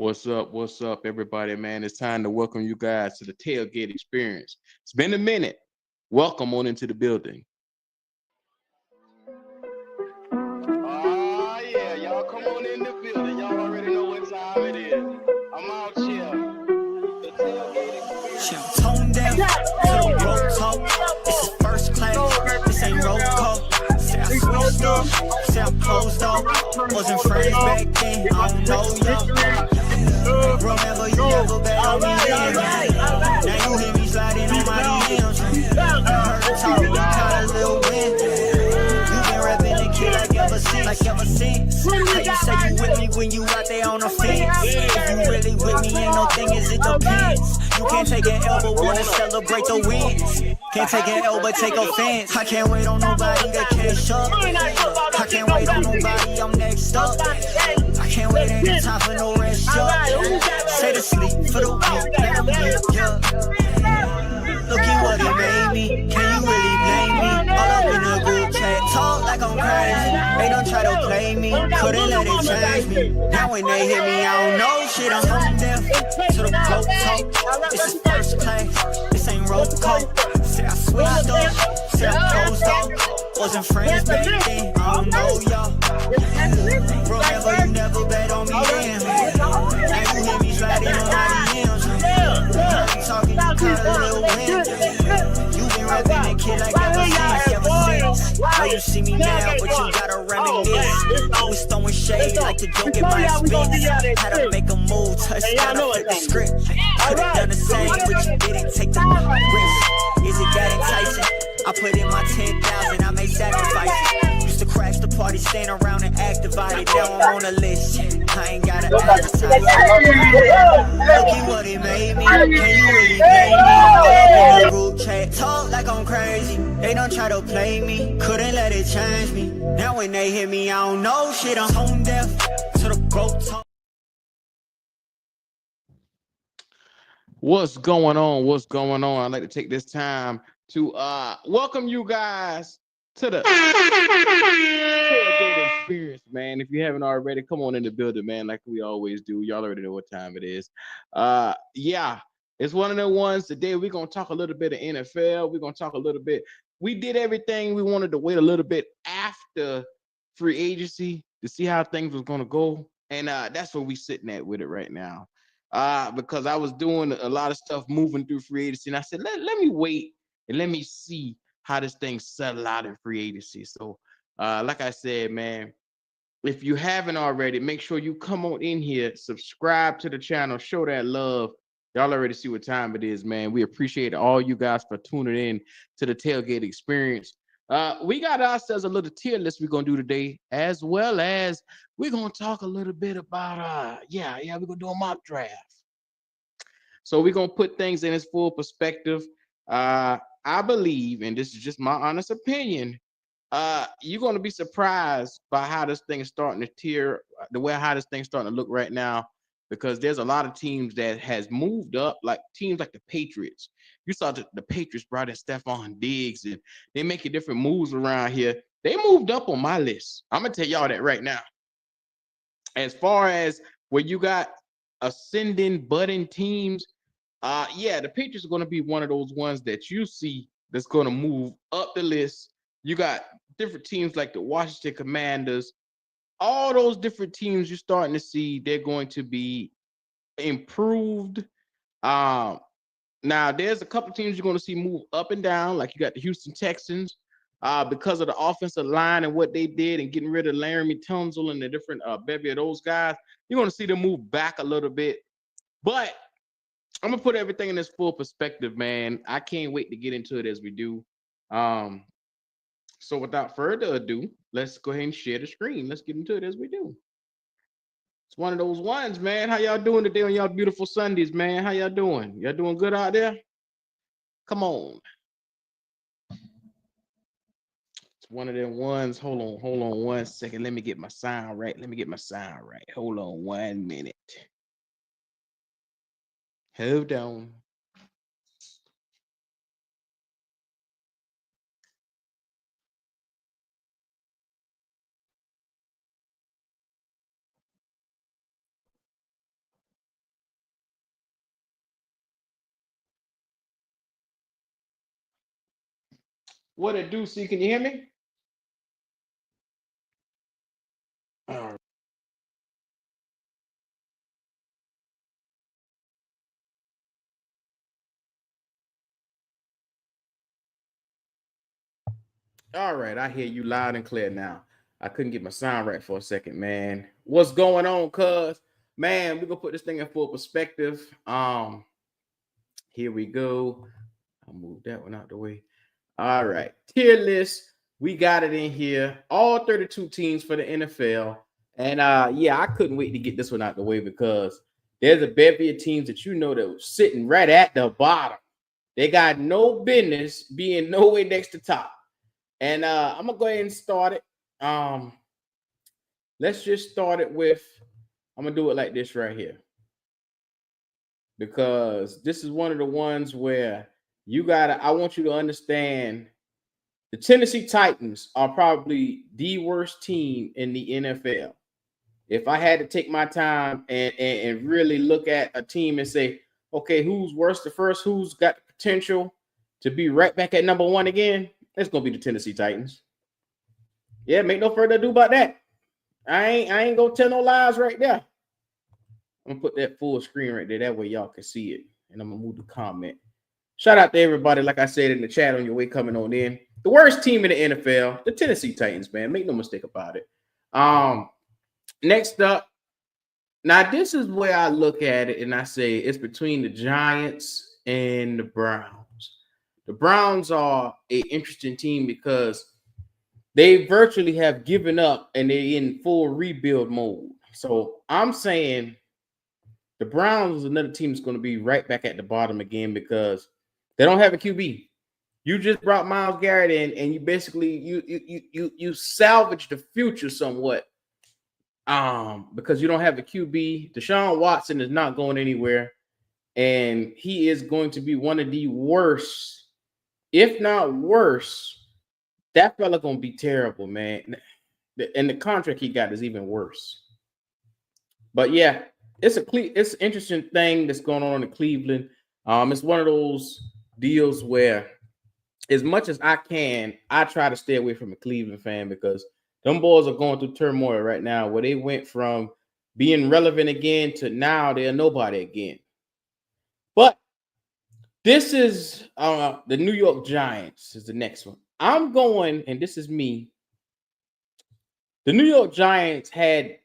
What's up, everybody, man? It's time to welcome you guys to the tailgate experience. It's been a minute. Welcome on into the building. Oh, yeah, y'all come on in the building. Y'all already know what time it is. I'm out here. The tailgate experience. She tone down to the road talk. This is first class. This ain't roll call. Say I switched up. Say I closed off. Wasn't friends back then. I don't know y'all. Remember you never bet on me then. Now you hear me sliding on my DMs. Heard the talk, you caught a little wind. You been rapping the kid like ever since. How you say you with me when you out there on the fence? If you really with me, ain't no thing as it depends. You can't take an L but wanna celebrate the wins. Can't take an L but take offense. I can't wait on nobody to catch up. I can't wait on nobody, I'm next up. I can't wait, ain't no time for no rest up. Say to sleep for the week, let them get up. Look at what he made me, can you really blame me? All up in the group chat, talk like I'm crazy. They don't try to play me, couldn't let it change me. Now when they hit me, I don't know shit, I'm home deaf. To the road talk, this is first class, this ain't roll call. Say I switched up, say I closed off. Wasn't friends back then, I don't know y'all. Remember you never bet on me then. Now you hear me sliding on my DMs. Talking, you caught a little wind. You been rapping that kid like ever since. Know you see me now, but you gotta reminisce. I was throwing shade like the joke in my expense. Had to make a move, touchdown, I flip the script. Could've done the same, but you didn't take the risk. Is it that enticing? I put in my 10,000, I made sacrifices. Used to crash the party, stand around and act divided. Now I'm on the list, I ain't gotta advertise. Look at what it made me, can you really blame me? All up in the group chat, talk like I'm crazy. They don't try to play me, couldn't let it change me. Now when they hit me, I don't know shit, I'm home deaf to the road talk. What's going on? What's going on? I'd like to take this time to welcome you guys to the tailgate experience, man. If you haven't already, come on in the building, man, like we always do. Y'all already know what time it is. Yeah, it's one of the ones today. We're gonna talk a little bit of NFL. We're gonna talk a little bit. We did everything. We wanted to wait a little bit after free agency to see how things was gonna go, and that's where we sitting at with it right now. Because I was doing a lot of stuff moving through free agency, and I said, let me wait and let me see how this thing settle out in free agency. So, like I said, man, if you haven't already, make sure you come on in here, subscribe to the channel, show that love. Y'all already see what time it is, man. We appreciate all you guys for tuning in to the tailgate experience. We got ourselves a little tier list we're gonna do today, as well as we're gonna talk a little bit about we're gonna do a mock draft. So we're gonna put things in its full perspective. I believe, and this is just my honest opinion, you're gonna be surprised by how this thing is starting to tier, the way how this thing's starting to look right now, because there's a lot of teams that has moved up, like teams like the Patriots. You saw the Patriots brought in Stephon Diggs, and they making different moves around here. They moved up on my list. I'm gonna tell y'all that right now. As far as where you got ascending, budding teams, the Patriots are going to be one of those ones that you see that's going to move up the list. You got different teams like the Washington Commanders. All those different teams you're starting to see, they're going to be improved. Now, there's a couple teams you're going to see move up and down, like you got the Houston Texans, because of the offensive line and what they did and getting rid of Laramie Tunzel and the different bevy of those guys. You're going to see them move back a little bit. But I'm gonna put everything in this full perspective, man. I can't wait to get into it as we do. So without further ado, let's go ahead and share the screen. Let's get into it as we do. It's one of those ones, man. How y'all doing today on y'all beautiful Sundays, man? How y'all doing? Y'all doing good out there? Come on. It's one of them ones. Hold on 1 second. Let me get my sound right. Hold on 1 minute. Hold on. What it do? See, can you hear me? All right, I hear you loud and clear now. I couldn't get my sound right for a second, man. What's going on, cuz? Man, we're gonna put this thing in full perspective. Here we go. I'll move that one out the way. All right. Tier list. We got it in here. All 32 teams for the NFL. And yeah, I couldn't wait to get this one out the way because there's a bevy of teams that you know that were sitting right at the bottom. They got no business being nowhere next to top. And I'm gonna go ahead and start it. Let's just start it with I'm gonna do it like this right here. Because this is one of the ones where I want you to understand the Tennessee Titans are probably the worst team in the NFL. If I had to take my time and really look at a team and say, okay, who's worse the first, who's got the potential to be right back at number one again, it's gonna be the Tennessee Titans. Yeah, make no further ado about that. I ain't gonna tell no lies right there. I'm gonna put that full screen right there. That way y'all can see it. And I'm gonna move the comment. Shout out to everybody, like I said in the chat on your way coming on in. The worst team in the NFL, the Tennessee Titans, man. Make no mistake about it. Next up, now this is where I look at it and I say it's between the Giants and the Browns. The Browns are an interesting team because they virtually have given up and they're in full rebuild mode. So I'm saying the Browns is another team that's going to be right back at the bottom again because they don't have a QB. You just brought Myles Garrett in, and you basically you salvaged the future somewhat. Because you don't have a QB. Deshaun Watson is not going anywhere, and he is going to be one of the worst, if not worse. That fella gonna be terrible, man. And the contract he got is even worse. But yeah, it's an interesting thing that's going on in Cleveland. It's one of those deals where, as much as I can, I try to stay away from a Cleveland fan because them boys are going through turmoil right now where they went from being relevant again to now they're nobody again. But this is the New York Giants is the next one. I'm going, and this is me. The New York Giants had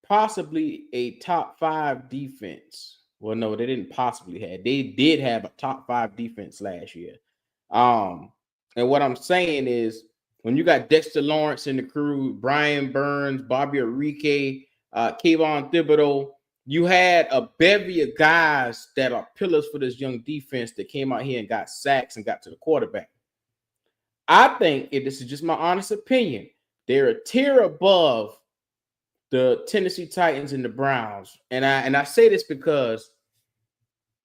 possibly a top 5 defense. Well, no, they didn't possibly have. They did have a top 5 defense last year. And what I'm saying is when you got Dexter Lawrence in the crew, Brian Burns, Bobby Enrique, Kayvon Thibodeau, you had a bevy of guys that are pillars for this young defense that came out here and got sacks and got to the quarterback. I think, if this is just my honest opinion, they're a tier above the Tennessee Titans and the Browns. And I say this because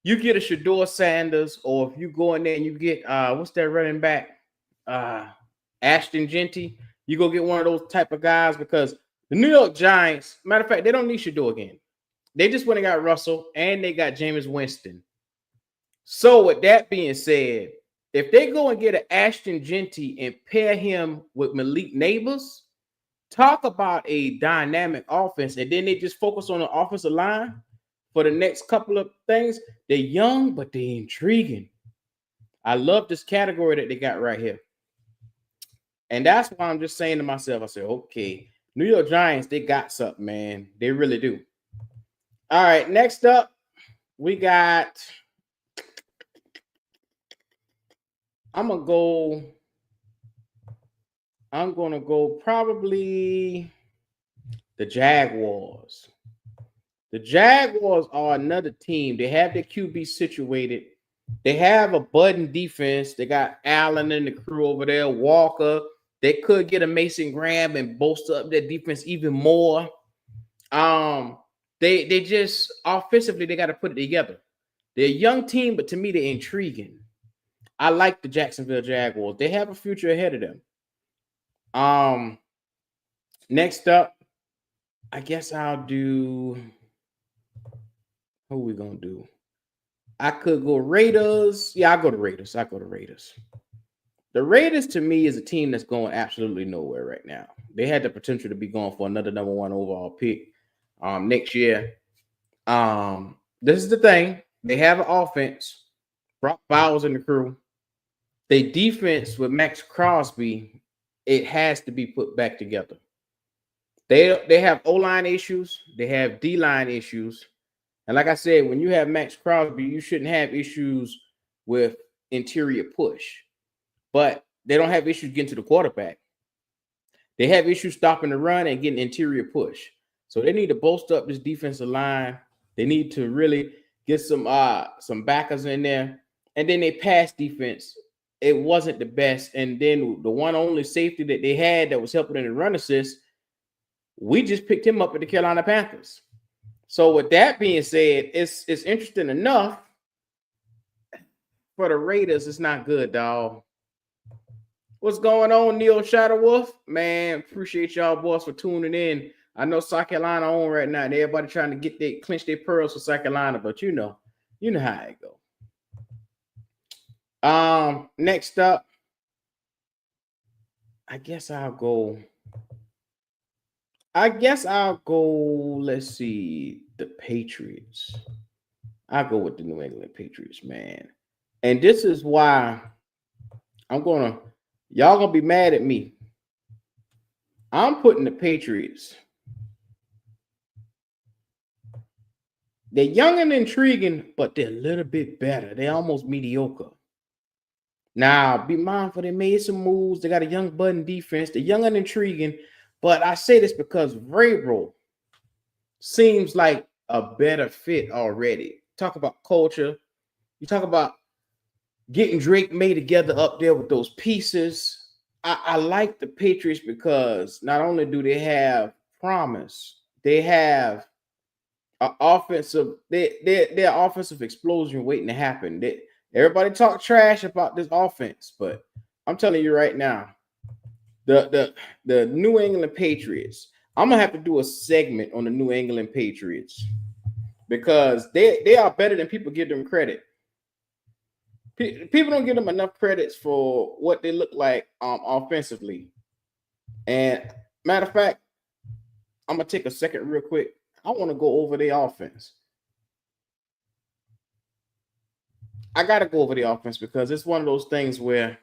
you get a Shedeur Sanders, or if you go in there and you get what's that running back? Ashton Genty. You go get one of those type of guys because the New York Giants, matter of fact, they don't need Shedeur again. They just went and got Russell and they got Jameis Winston. So with that being said, if they go and get an Ashton Genty and pair him with Malik Neighbors, talk about a dynamic offense, and then they just focus on the offensive line for the next couple of things. They're young, but they're intriguing. I love this category that they got right here. And that's why I'm just saying to myself, I said, okay, New York Giants, they got something, man. They really do. All right, next up, we got, I'm going to go probably the Jaguars. The Jaguars are another team. They have their QB situated. They have a budding defense. They got Allen and the crew over there, Walker. They could get a Mason Graham and bolster up their defense even more. They just offensively, they got to put it together. They're a young team, but to me, they're intriguing. I like the Jacksonville Jaguars. They have a future ahead of them. Next up, I guess I'll do. Who are we gonna do? I could go Raiders. Yeah, I'll go to Raiders. The Raiders to me is a team that's going absolutely nowhere right now. They had the potential to be going for another number one overall pick next year. This is the thing. They have an offense. Brock Bowers and the crew. They defense with Max Crosby, it has to be put back together. They have O-line issues, they have D-line issues. And like I said, when you have Max Crosby, you shouldn't have issues with interior push. But they don't have issues getting to the quarterback. They have issues stopping the run and getting interior push. So they need to bolster up this defensive line. They need to really get some backers in there. And then they pass defense. It wasn't the best. And then the one only safety that they had that was helping in the run assist, we just picked him up at the Carolina Panthers. So with that being said, it's interesting enough. For the Raiders, it's not good, dog. What's going on, Neil Shadowwolf? Man, appreciate y'all boys for tuning in. I know South Carolina on right now, and everybody trying to clinch their pearls for South Carolina, but you know how it go. Next up, I guess I'll go. Let's see, the Patriots. I'll go with the New England Patriots, man. And this is why y'all gonna be mad at me. I'm putting the Patriots. They're young and intriguing, but they're a little bit better. They're almost mediocre. Now, be mindful, they made some moves. They got a young button defense. They're young and intriguing, but I say this because Vrabel seems like a better fit already. Talk about culture. You talk about getting Drake May together up there with those pieces. I like the Patriots because not only do they have promise, they have an offensive, their offensive explosion waiting to happen. Everybody talk trash about this offense, but I'm telling you right now, the New England Patriots, I'm gonna have to do a segment on the New England Patriots because they are better than people give them credit. People don't give them enough credits for what they look like offensively. And matter of fact, I'm gonna take a second real quick. I want to go over the offense. I gotta go over the offense because it's one of those things where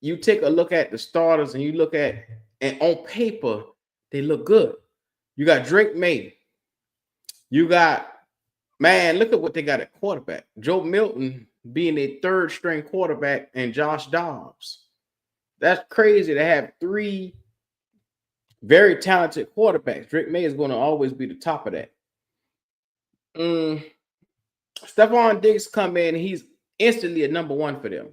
you take a look at the starters and you look at, and on paper, they look good. You got Drake May. You got, man, look at what they got at quarterback. Joe Milton being a third string quarterback and Josh Dobbs. That's crazy to have three very talented quarterbacks. Drake May is going to always be the top of that. Stephon Diggs come in, he's instantly a number one for them.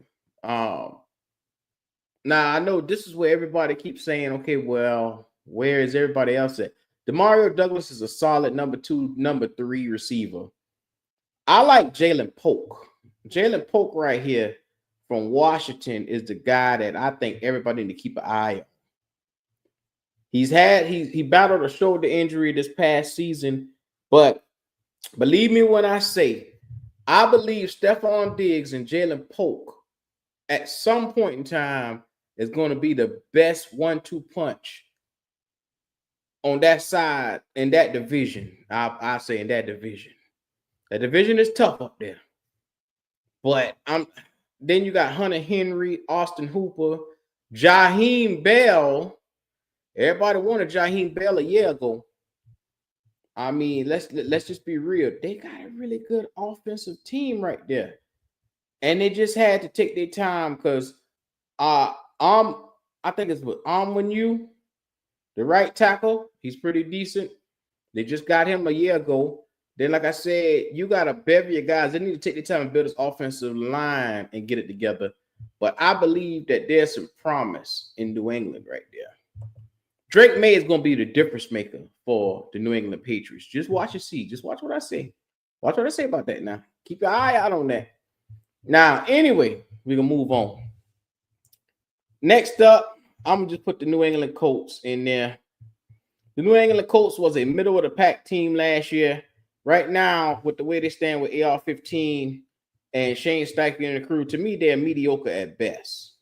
Now, I know this is where everybody keeps saying, okay, well, where is everybody else at? Demario Douglas is a solid number 2, number 3 receiver. I like Jalen Polk. Jalen Polk right here from Washington is the guy that I think everybody need to keep an eye on. He battled a shoulder injury this past season, but believe me when I say, I believe Stephon Diggs and Jalen Polk at some point in time is going to be the best 1-2 punch on that side in that division. I say in that division. That division is tough up there. But then you got Hunter Henry, Austin Hooper, Jaheim Bell. Everybody wanted Jaheim Bell a year ago. I mean, let's just be real. They got a really good offensive team right there. And they just had to take their time because I think it's with Amwenu, the right tackle. He's pretty decent. They just got him a year ago. Then, like I said, you got a bevy of guys. They need to take their time and build this offensive line and get it together. But I believe that there's some promise in New England right there. Drake May is going to be the difference maker for the New England Patriots. Just watch and see. Just watch what I say. Watch what I say about that now. Keep your eye out on that. Now, anyway, we're going to move on. Next up, I'm going to just put the New England Colts in there. The New England Colts was a middle-of-the-pack team last year. Right now, with the way they stand with AR-15 and Shane Steichen and the crew, to me, they're mediocre at best.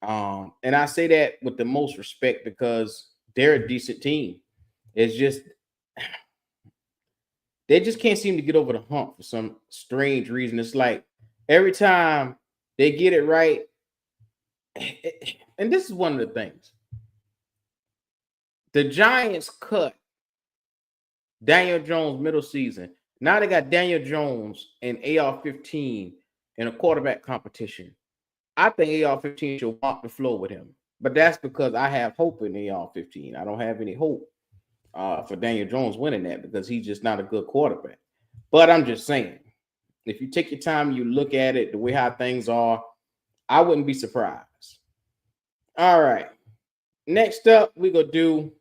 And I say that with the most respect because they're a decent team. It's just they just can't seem to get over the hump for some strange reason. It's like every time they get it right, and this is one of the things. The Giants cut Daniel Jones middle season. Now they got Daniel Jones and AR-15 in a quarterback competition. I think AR-15 should walk the floor with him. But that's because I have hope in AR-15. I don't have any hope for Daniel Jones winning that because he's just not a good quarterback. But I'm just saying, if you take your time, you look at it the way how things are, I wouldn't be surprised. All right. Next up, we're gonna do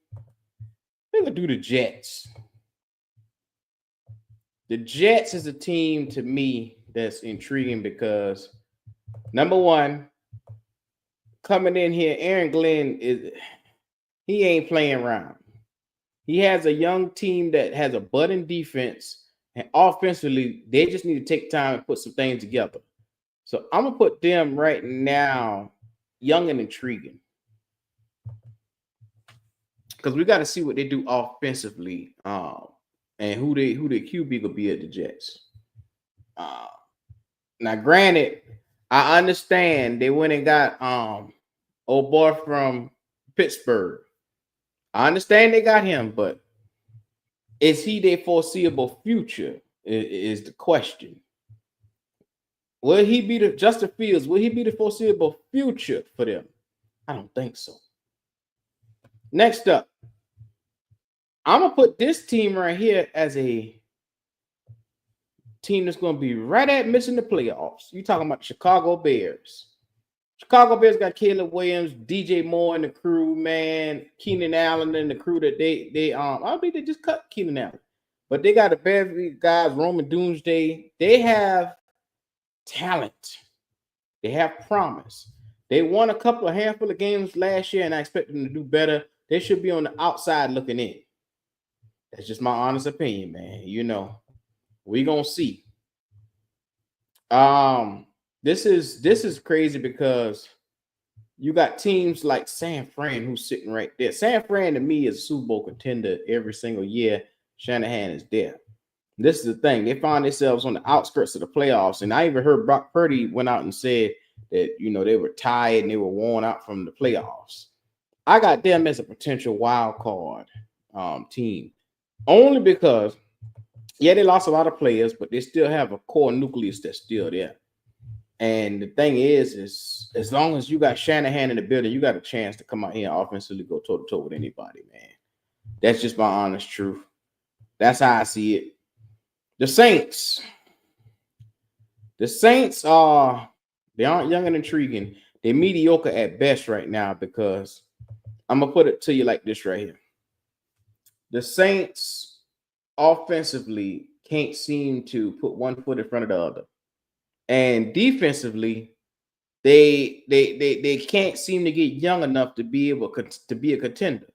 the Jets. The Jets is a team to me that's intriguing because number one, coming in here, Aaron Glenn he ain't playing around. He has a young team that has a budding defense, and offensively, they just need to take time and put some things together. So I'm gonna put them right now, young and intriguing, because we got to see what they do offensively, and who the QB will be at the Jets. Now, granted, I understand they went and got old boy from Pittsburgh. I understand they got him, but is he their foreseeable future? Is the question. Will he be the Justin Fields? Will he be the foreseeable future for them? I don't think so. Next up, I'm gonna put this team right here as a team that's gonna be right at missing the playoffs. You talking about the Chicago Bears? Chicago Bears got Caleb Williams, DJ Moore, and the crew, man. Keenan Allen and the crew that they I think they just cut Keenan Allen, but they got a Beverly guys, Roman Doomsday. They have talent. They have promise. They won a handful of games last year, and I expect them to do better. They should be on the outside looking in. That's just my honest opinion, man. You know, we gonna see. This is crazy because you got teams like San Fran who's sitting right there. San Fran to me is a Super Bowl contender every single year. Shanahan is there. This is the thing. They find themselves on the outskirts of the playoffs. And I even heard Brock Purdy went out and said that, you know, they were tired and they were worn out from the playoffs. I got them as a potential wild card team. Only because, yeah, they lost a lot of players, but they still have a core nucleus that's still there. And the thing is as long as you got Shanahan in the building, you got a chance to come out here and offensively go toe-to-toe with anybody, man. That's just my honest truth. That's how I see it. The Saints they aren't young and intriguing. They're mediocre at best right now because I'm going to put it to you like this right here. The Saints offensively can't seem to put one foot in front of the other. And defensively, they can't seem to get young enough to be able to be a contender.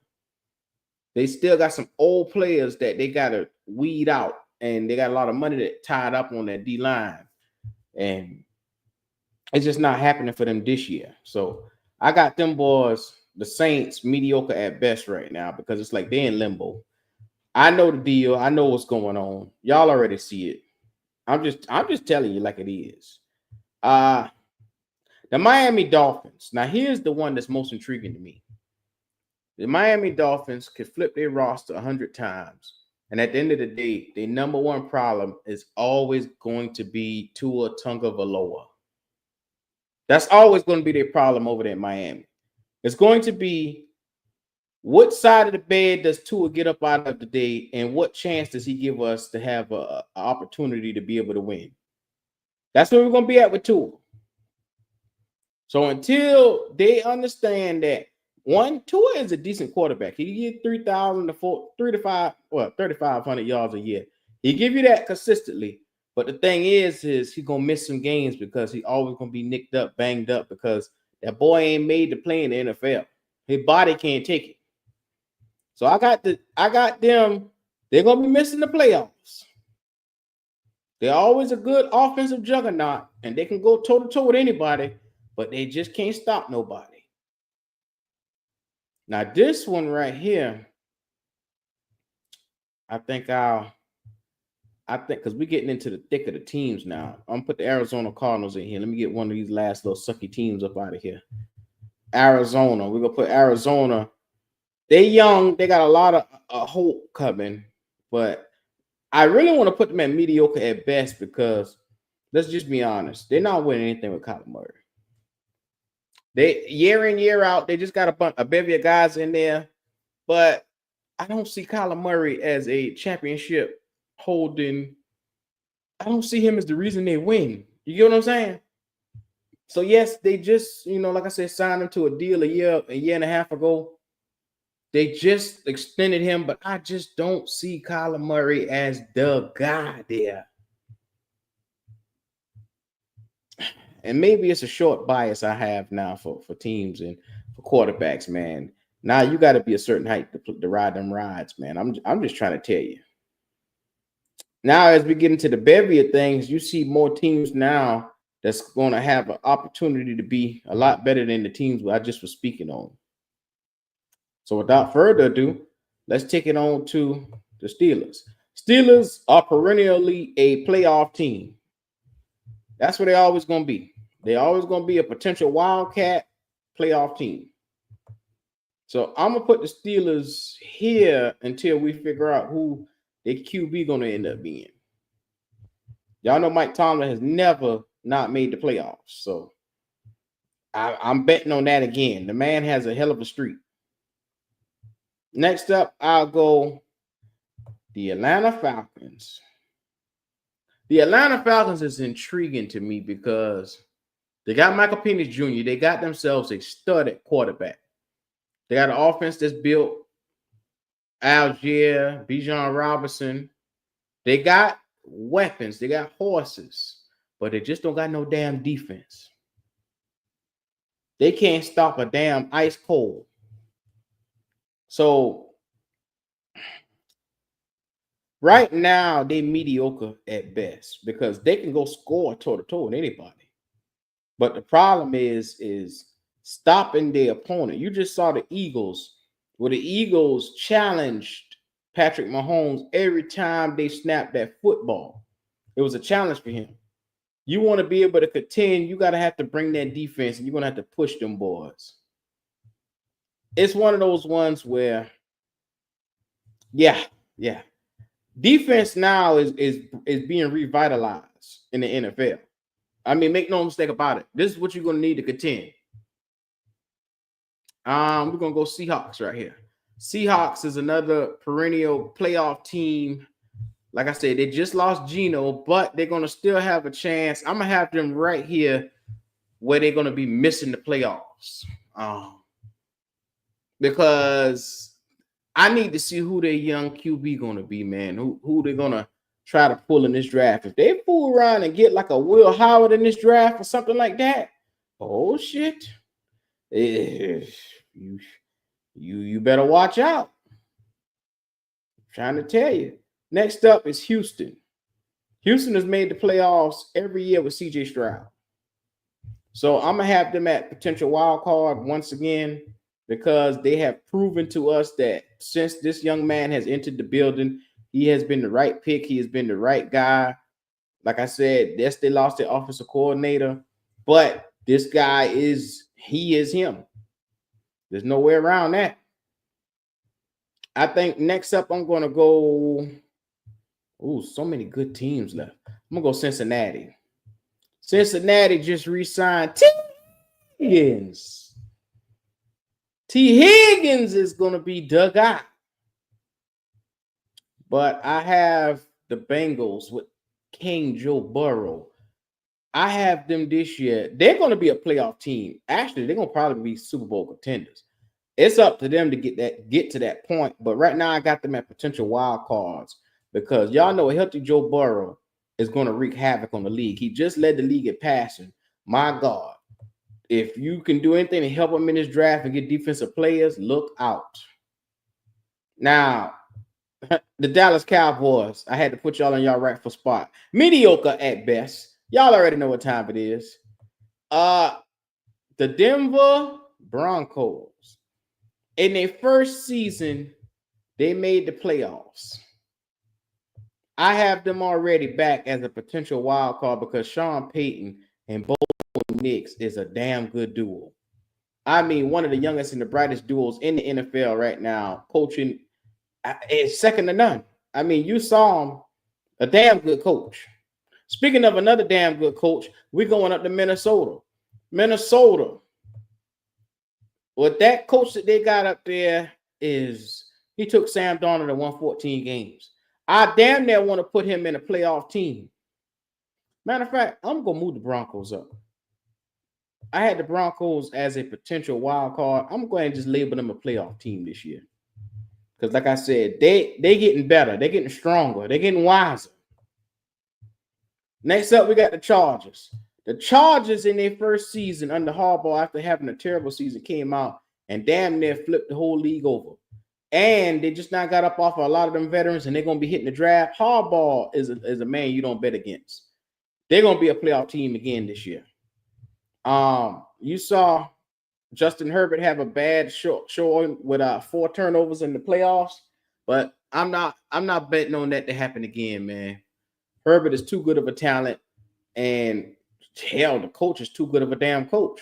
They still got some old players that they got to weed out, and they got a lot of money that tied up on that D line, and it's just not happening for them this year. So I got them boys, the Saints, mediocre at best right now because it's like they're in limbo. I know the deal. I know what's going on. Y'all already see it. I'm just telling you like it is. The Miami Dolphins. Now, here's the one that's most intriguing to me. The Miami Dolphins could flip their roster 100 times. And at the end of the day, their number one problem is always going to be Tua Tagovailoa. That's always going to be their problem over there in Miami. It's going to be what side of the bed does Tua get up out of the day, and what chance does he give us to have an opportunity to be able to win? That's where we're going to be at with Tua. So until they understand that, one, Tua is a decent quarterback. He get 3,000 to 3,500 yards a year. He give you that consistently. But the thing is he's going to miss some games because he always going to be nicked up, banged up because that boy ain't made to play in the NFL. His body can't take it. So I got them. They're going to be missing the playoffs. They're always a good offensive juggernaut, and they can go toe to toe with anybody, but they just can't stop nobody. Now, this one right here, I think because we're getting into the thick of the teams now. I'm gonna put the Arizona Cardinals in here. Let me get one of these last little sucky teams up out of here. Arizona. We're gonna put Arizona. They young. They got a lot of hope coming, but I really want to put them at mediocre at best because let's just be honest. They're not winning anything with Kyler Murray. They year in year out, they just got a bevy of guys in there, but I don't see Kyler Murray as a championship holding. I don't see him as the reason they win. You get what I'm saying? So yes, they just, like I said, signed him to a deal a year and a half ago. They just extended him, but I just don't see Kyler Murray as the guy there. And maybe it's a short bias I have now for teams and for quarterbacks, man. Now you got to be a certain height to ride them rides, man. I'm just trying to tell you. Now, as we get into the bevy of things, you see more teams now that's going to have an opportunity to be a lot better than the teams I just was speaking on. So without further ado, let's take it on to the Steelers. Steelers are perennially a playoff team. That's what they're always going to be. They're always going to be a potential wildcat playoff team. So I'm going to put the Steelers here until we figure out who their QB going to end up being. Y'all know Mike Tomlin has never not made the playoffs. So I'm betting on that again. The man has a hell of a streak. Next up, I'll go the Atlanta Falcons. The Atlanta Falcons is intriguing to me because they got Michael Penix Jr. They got themselves a stud at quarterback. They got an offense that's built. Algier, Bijan Robinson. They got weapons. They got horses. But they just don't got no damn defense. They can't stop a damn ice cold. So right now, they mediocre at best because they can go score toe-to-toe with anybody. But the problem is stopping their opponent. You just saw the Eagles, where the Eagles challenged Patrick Mahomes every time they snapped that football. It was a challenge for him. You want to be able to contend, you got to have to bring that defense, and you're going to have to push them boys. It's one of those ones where, yeah. Defense now is being revitalized in the NFL. I mean, make no mistake about it. This is what you're going to need to contend. We're going to go Seahawks right here. Seahawks is another perennial playoff team. Like I said, they just lost Geno, but they're going to still have a chance. I'm going to have them right here where they're going to be missing the playoffs. Because I need to see who their young QB going to be, man. Who they're going to try to pull in this draft. If they fool around and get like a Will Howard in this draft or something like that, oh, shit. You better watch out. I'm trying to tell you. Next up is Houston. Houston has made the playoffs every year with CJ Stroud. So I'm going to have them at potential wild card once again because they have proven to us that since this young man has entered the building, he has been the right pick. He has been the right guy. Like I said, yes, they lost their offensive coordinator, but this guy is him. There's no way around that. I think next up, I'm going to go. Oh, so many good teams left. I'm going to go Cincinnati. Cincinnati just re-signed T. Higgins. T. Higgins is going to be the guy. But I have the Bengals with King Joe Burrow. I have them this year. They're going to be a playoff team. Actually, they're going to probably be Super Bowl contenders. It's up to them to get to that point. But right now, I got them at potential wild cards because y'all know a healthy Joe Burrow is going to wreak havoc on the league. He just led the league at passing. My God. If you can do anything to help him in this draft and get defensive players, look out. Now, The Dallas Cowboys. I had to put y'all in y'all rightful spot. Mediocre at best. Y'all already know what time it is. The Denver Broncos. In their first season, they made the playoffs. I have them already back as a potential wild card because Sean Payton and Bo Nix is a damn good duo. I mean, one of the youngest and the brightest duos in the NFL right now. Coaching is second to none. I mean, you saw him, a damn good coach. Speaking of another damn good coach, we're going up to Minnesota. Minnesota. What that coach that they got up there is he took Sam Darnold to 114 games. I damn near want to put him in a playoff team. Matter of fact, I'm going to move the Broncos up. I had the Broncos as a potential wild card. I'm going to just label them a playoff team this year. Because like I said, they getting better. They're getting stronger. They're getting wiser. Next up, we got the Chargers. The Chargers in their first season under Harbaugh after having a terrible season came out and damn near flipped the whole league over. And they just now got up off of a lot of them veterans and they're going to be hitting the draft. Harbaugh is a man you don't bet against. They're going to be a playoff team again this year. You saw Justin Herbert have a bad showing with 4 turnovers in the playoffs, but I'm not betting on that to happen again, man. Herbert is too good of a talent, and hell, the coach is too good of a damn coach.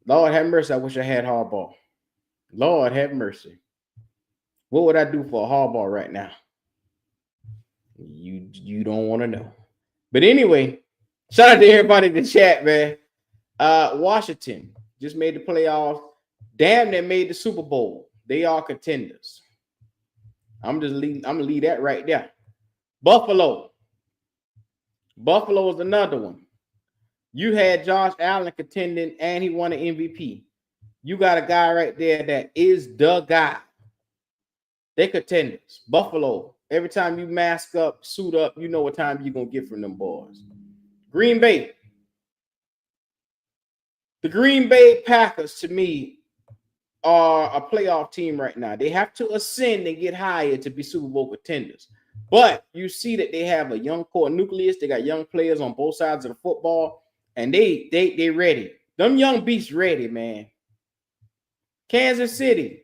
Lord have mercy, I wish I had Harbaugh. Lord have mercy. What would I do for a Harbaugh right now? You don't want to know. But anyway, shout out to everybody in the chat, man. Washington just made the playoffs. Damn, they made the Super Bowl. They are contenders. I'm gonna leave that right there. Buffalo is another one. You had Josh Allen contending, and he won an MVP. You got a guy right there that is the guy. They contenders. Buffalo. Every time you mask up, suit up, you know what time you're gonna get from them boys. Green Bay. The Green Bay Packers, to me, are a playoff team right now. They have to ascend and get higher to be Super Bowl contenders. But you see that they have a young core nucleus. They got young players on both sides of the football, and they ready. Them young beasts ready, man. Kansas City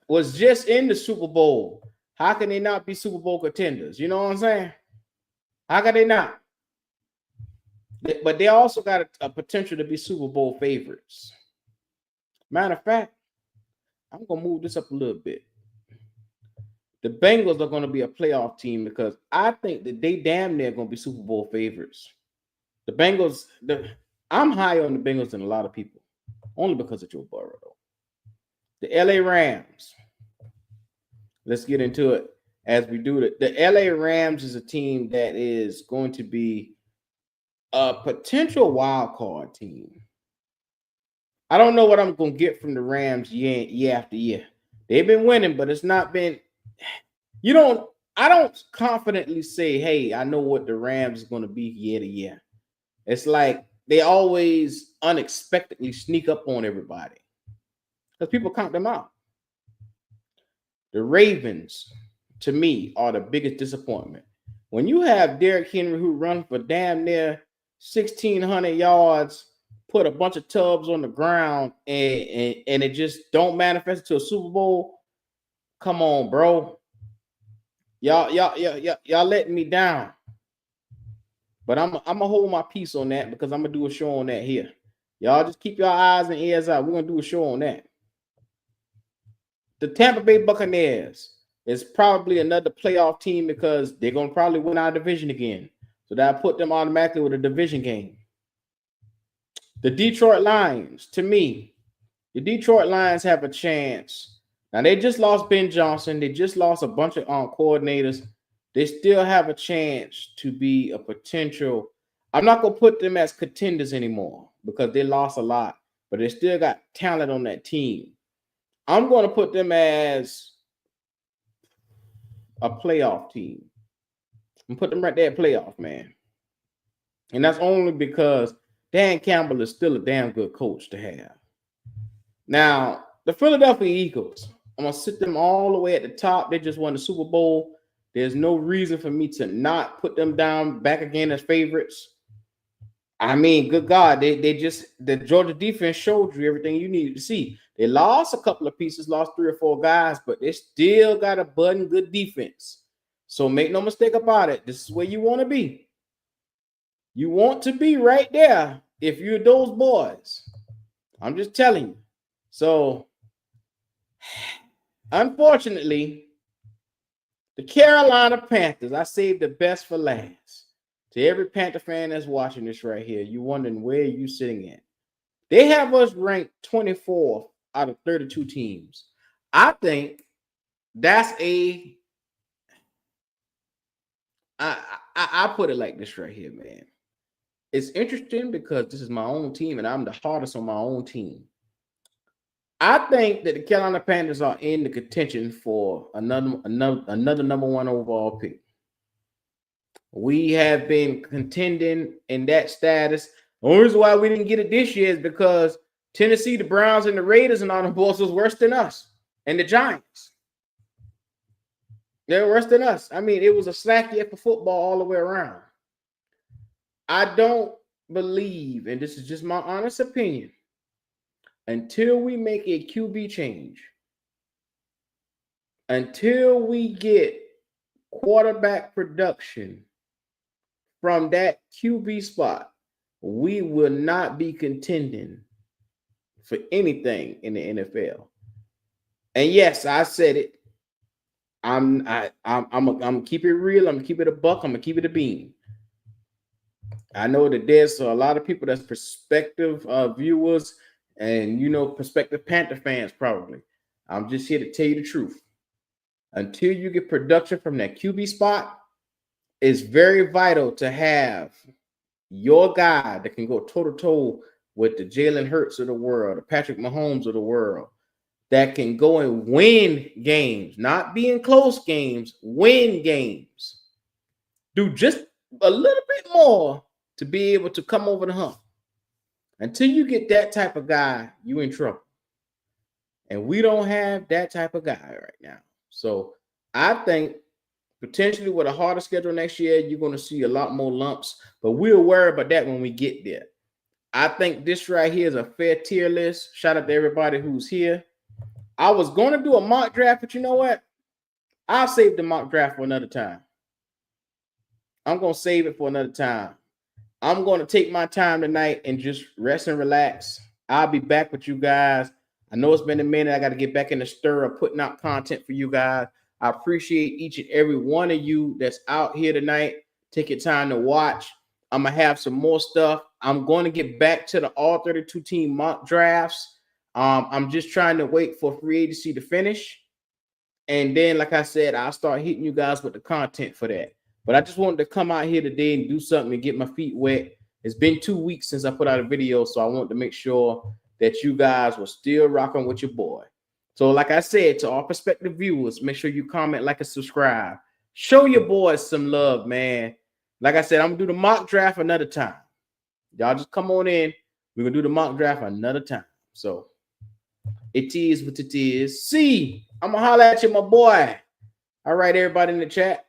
was just in the Super Bowl. How can they not be Super Bowl contenders? You know what I'm saying? How can they not? But they also got a potential to be Super Bowl favorites. Matter of fact, I'm going to move this up a little bit. The Bengals are going to be a playoff team because I think that they damn near going to be Super Bowl favorites. The Bengals, I'm higher on the Bengals than a lot of people, only because of Joe Burrow, though. The LA Rams. Let's get into it as we do it. The LA Rams is a team that is going to be a potential wild card team. I don't know what I'm going to get from the Rams year after year. They've been winning, but it's not been, I don't confidently say, hey, I know what the Rams is going to be year to year. It's like they always unexpectedly sneak up on everybody because people count them out. The Ravens, to me, are the biggest disappointment. When you have Derrick Henry who run for damn near 1,600 yards, put a bunch of tubs on the ground, and it just don't manifest to a Super Bowl. Come on, bro. Y'all letting me down. But I'm gonna hold my peace on that because I'm gonna do a show on that here. Y'all just keep your eyes and ears out. We're gonna do a show on that. The Tampa Bay Buccaneers is probably another playoff team because they're gonna probably win our division again. So that put them automatically with a division game. The Detroit Lions, to me, the Detroit Lions have a chance. Now, they just lost Ben Johnson. They just lost a bunch of coordinators. They still have a chance to be a potential. I'm not going to put them as contenders anymore because they lost a lot, but they still got talent on that team. I'm going to put them as a playoff team. I'm put them right there at playoff, man. And that's only because Dan Campbell is still a damn good coach to have. Now, the Philadelphia Eagles, I'm gonna sit them all the way at the top. They just won the Super Bowl. There's no reason for me to not put them down back again as favorites. I mean, good God, they just the Georgia defense showed you everything you needed to see. They lost a couple of pieces, lost 3 or 4 guys, but they still got a button good defense. So make no mistake about it. This is where you want to be. You want to be right there if you're those boys. I'm just telling you. So, unfortunately, the Carolina Panthers, I saved the best for last. To every Panther fan that's watching this right here, you wondering where you sitting at. They have us ranked 24th out of 32 teams. I think that's I put it like this right here, man. It's interesting because this is my own team and I'm the hardest on my own team. I think that the Carolina Panthers are in the contention for another number 1 overall pick. We have been contending in that status. The only reason why we didn't get it this year is because Tennessee, the Browns, and the Raiders and all the boys was worse than us. And the Giants. They were worse than us. I mean, it was a slack year for football all the way around. I don't believe, and this is just my honest opinion, until we make a QB change, until we get quarterback production from that QB spot, we will not be contending for anything in the NFL. And yes, I said it. I'm gonna keep it real. I'm gonna keep it a buck. I'm gonna keep it a bean. I know that there's a lot of people that's prospective viewers and prospective Panther fans probably. I'm just here to tell you the truth. Until you get production from that QB spot, it's very vital to have your guy that can go toe-to-toe with the Jalen Hurts of the world, the Patrick Mahomes of the world, that can go and win games, not be in close games, win games. Do just a little bit more to be able to come over the hump. Until you get that type of guy, you in trouble. And we don't have that type of guy right now. So I think potentially with a harder schedule next year, you're going to see a lot more lumps. But we'll worry about that when we get there. I think this right here is a fair tier list. Shout out to everybody who's here. I was going to do a mock draft, but you know what? I'll save the mock draft for another time. I'm going to save it for another time. I'm going to take my time tonight and just rest and relax. I'll be back with you guys. I know it's been a minute. I got to get back in the stir of putting out content for you guys. I appreciate each and every one of you that's out here tonight. Take your time to watch. I'm going to have some more stuff. I'm going to get back to the all 32 team mock drafts. I'm just trying to wait for free agency to finish. And then, like I said, I'll start hitting you guys with the content for that. But I just wanted to come out here today and do something and get my feet wet. It's been 2 weeks since I put out a video, so I wanted to make sure that you guys were still rocking with your boy. So like I said, to all prospective viewers, make sure you comment, like, and subscribe. Show your boys some love, man. Like I said, I'm going to do the mock draft another time. Y'all just come on in. We're going to do the mock draft another time. So it is what it is. See, I'm going to holler at you, my boy. All right, everybody in the chat.